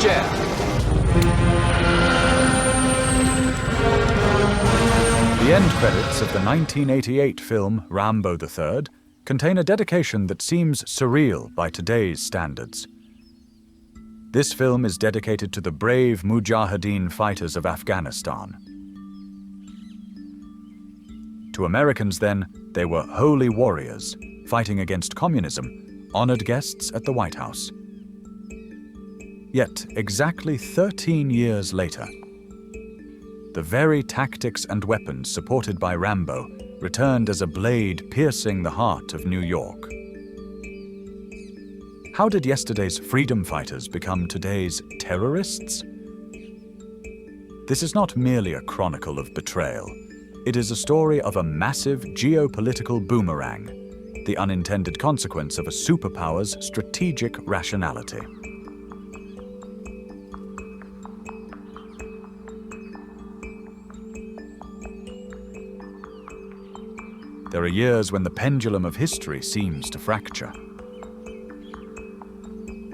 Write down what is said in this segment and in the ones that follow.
jam. The end credits of the 1988 film Rambo III contain a dedication that seems surreal by today's standards. This film is dedicated to the brave Mujahideen fighters of Afghanistan. To Americans then, they were holy warriors, fighting against communism, honored guests at the White House. Yet, exactly 13 years later, the very tactics and weapons supported by Rambo returned as a blade piercing the heart of New York. How did yesterday's freedom fighters become today's terrorists? This is not merely a chronicle of betrayal. It is a story of a massive geopolitical boomerang, the unintended consequence of a superpower's strategic rationality. There are years when the pendulum of history seems to fracture.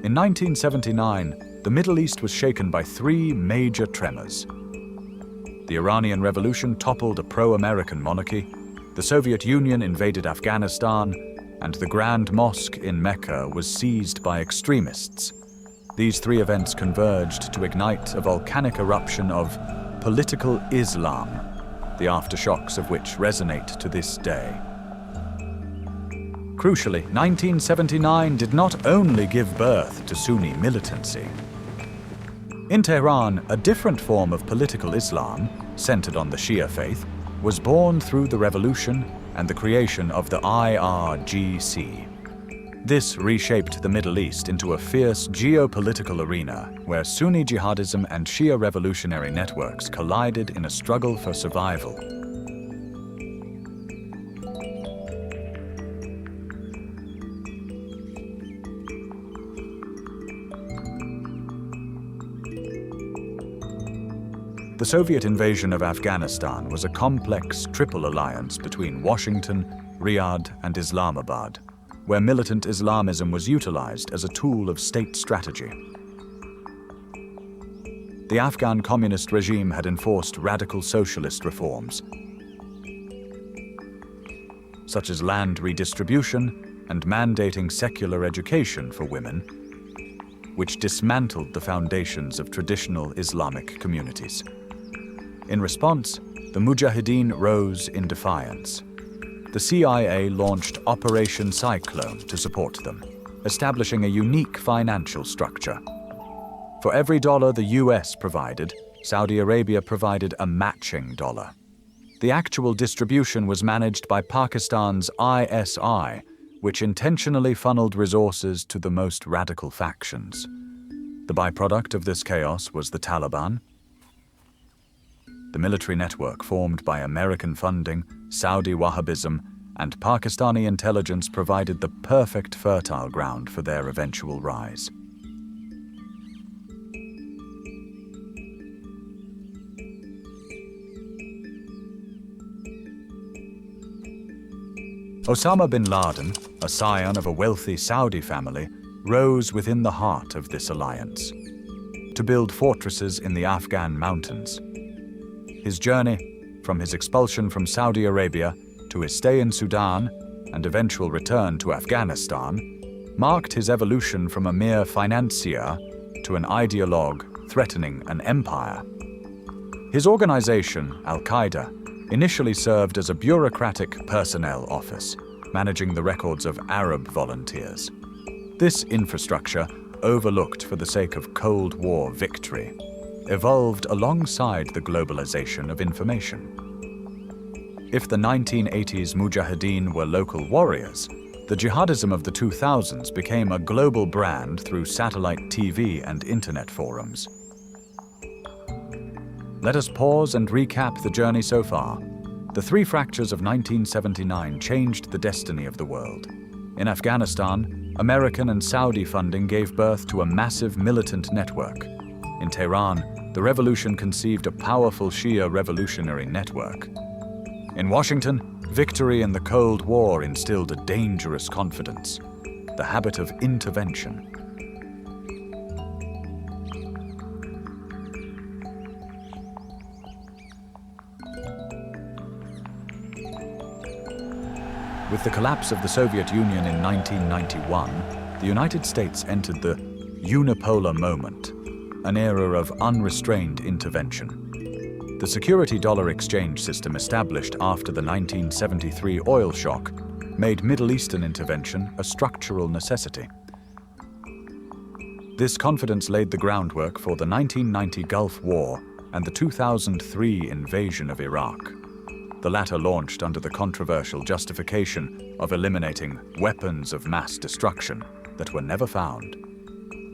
In 1979, the Middle East was shaken by three major tremors. The Iranian Revolution toppled a pro-American monarchy, the Soviet Union invaded Afghanistan, and the Grand Mosque in Mecca was seized by extremists. These three events converged to ignite a volcanic eruption of political Islam, the aftershocks of which resonate to this day. Crucially, 1979 did not only give birth to Sunni militancy. In Tehran, a different form of political Islam, centered on the Shia faith, was born through the revolution and the creation of the IRGC. This reshaped the Middle East into a fierce geopolitical arena where Sunni jihadism and Shia revolutionary networks collided in a struggle for survival. The Soviet invasion of Afghanistan was a complex triple alliance between Washington, Riyadh, and Islamabad, where militant Islamism was utilized as a tool of state strategy. The Afghan communist regime had enforced radical socialist reforms, such as land redistribution and mandating secular education for women, which dismantled the foundations of traditional Islamic communities. In response, the Mujahideen rose in defiance. The CIA launched Operation Cyclone to support them, establishing a unique financial structure. For every dollar the US provided, Saudi Arabia provided a matching dollar. The actual distribution was managed by Pakistan's ISI, which intentionally funneled resources to the most radical factions. The byproduct of this chaos was the Taliban. The military network formed by American funding, Saudi Wahhabism, and Pakistani intelligence provided the perfect fertile ground for their eventual rise. Osama bin Laden, a scion of a wealthy Saudi family, rose within the heart of this alliance to build fortresses in the Afghan mountains. His journey, from his expulsion from Saudi Arabia to his stay in Sudan and eventual return to Afghanistan, marked his evolution from a mere financier to an ideologue threatening an empire. His organization, al-Qaeda, initially served as a bureaucratic personnel office, managing the records of Arab volunteers. This infrastructure, overlooked for the sake of Cold War victory, evolved alongside the globalization of information. If the 1980s Mujahideen were local warriors, the jihadism of the 2000s became a global brand through satellite TV and internet forums. Let us pause and recap the journey so far. The three fractures of 1979 changed the destiny of the world. In Afghanistan, American and Saudi funding gave birth to a massive militant network. In Tehran, the revolution conceived a powerful Shia revolutionary network. In Washington, victory in the Cold War instilled a dangerous confidence, the habit of intervention. With the collapse of the Soviet Union in 1991, the United States entered the Unipolar Moment, an era of unrestrained intervention. The security dollar exchange system established after the 1973 oil shock made Middle Eastern intervention a structural necessity. This confidence laid the groundwork for the 1990 Gulf War and the 2003 invasion of Iraq. The latter launched under the controversial justification of eliminating weapons of mass destruction that were never found.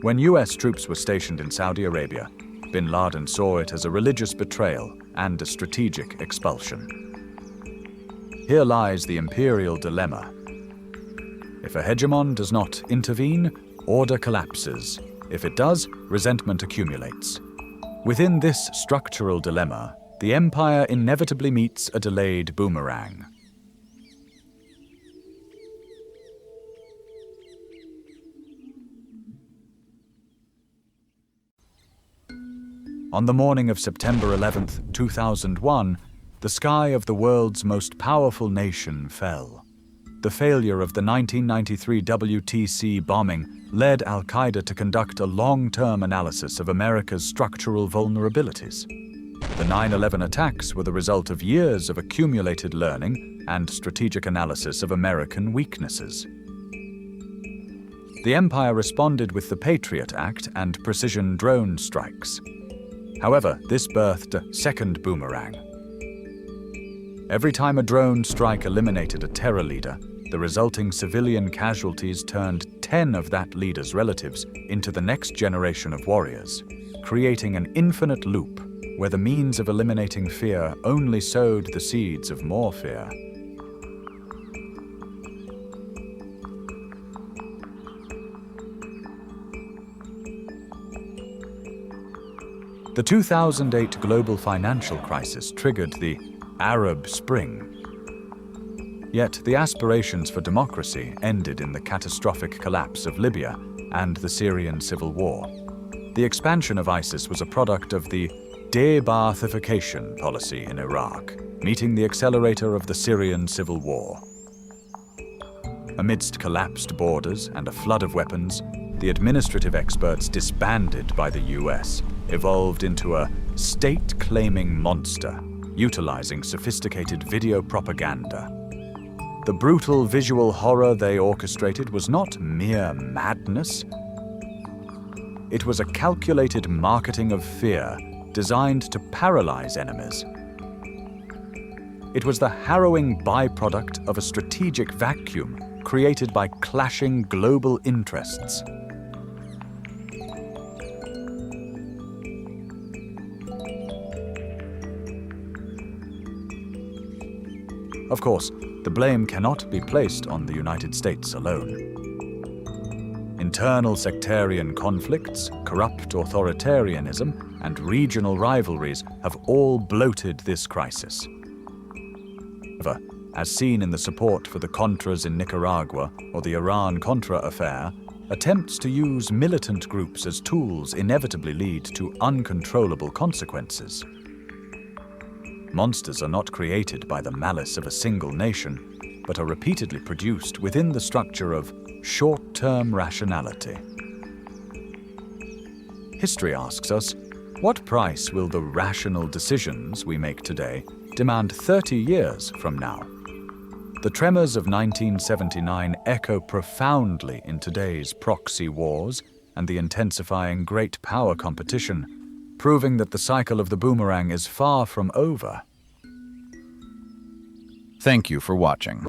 When US troops were stationed in Saudi Arabia, Bin Laden saw it as a religious betrayal and a strategic expulsion. Here lies the imperial dilemma. If a hegemon does not intervene, order collapses. If it does, resentment accumulates. Within this structural dilemma, the empire inevitably meets a delayed boomerang. On the morning of September 11, 2001, the sky of the world's most powerful nation fell. The failure of the 1993 WTC bombing led al-Qaeda to conduct a long-term analysis of America's structural vulnerabilities. The 9/11 attacks were the result of years of accumulated learning and strategic analysis of American weaknesses. The empire responded with the Patriot Act and precision drone strikes. However, this birthed a second boomerang. Every time a drone strike eliminated a terror leader, the resulting civilian casualties turned 10 of that leader's relatives into the next generation of warriors, creating an infinite loop where the means of eliminating fear only sowed the seeds of more fear. The 2008 global financial crisis triggered the Arab Spring. Yet the aspirations for democracy ended in the catastrophic collapse of Libya and the Syrian civil war. The expansion of ISIS was a product of the De-Baathification policy in Iraq, meeting the accelerator of the Syrian civil war. Amidst collapsed borders and a flood of weapons, the administrative experts disbanded by the US evolved into a state-claiming monster, utilizing sophisticated video propaganda. The brutal visual horror they orchestrated was not mere madness. It was a calculated marketing of fear designed to paralyze enemies. It was the harrowing byproduct of a strategic vacuum created by clashing global interests. Of course, the blame cannot be placed on the United States alone. Internal sectarian conflicts, corrupt authoritarianism, and regional rivalries have all bloated this crisis. However, as seen in the support for the Contras in Nicaragua or the Iran-Contra affair, attempts to use militant groups as tools inevitably lead to uncontrollable consequences. Monsters are not created by the malice of a single nation, but are repeatedly produced within the structure of short-term rationality. History asks us, what price will the rational decisions we make today demand 30 years from now? The tremors of 1979 echo profoundly in today's proxy wars and the intensifying great power competition, proving that the cycle of the boomerang is far from over. Thank you for watching.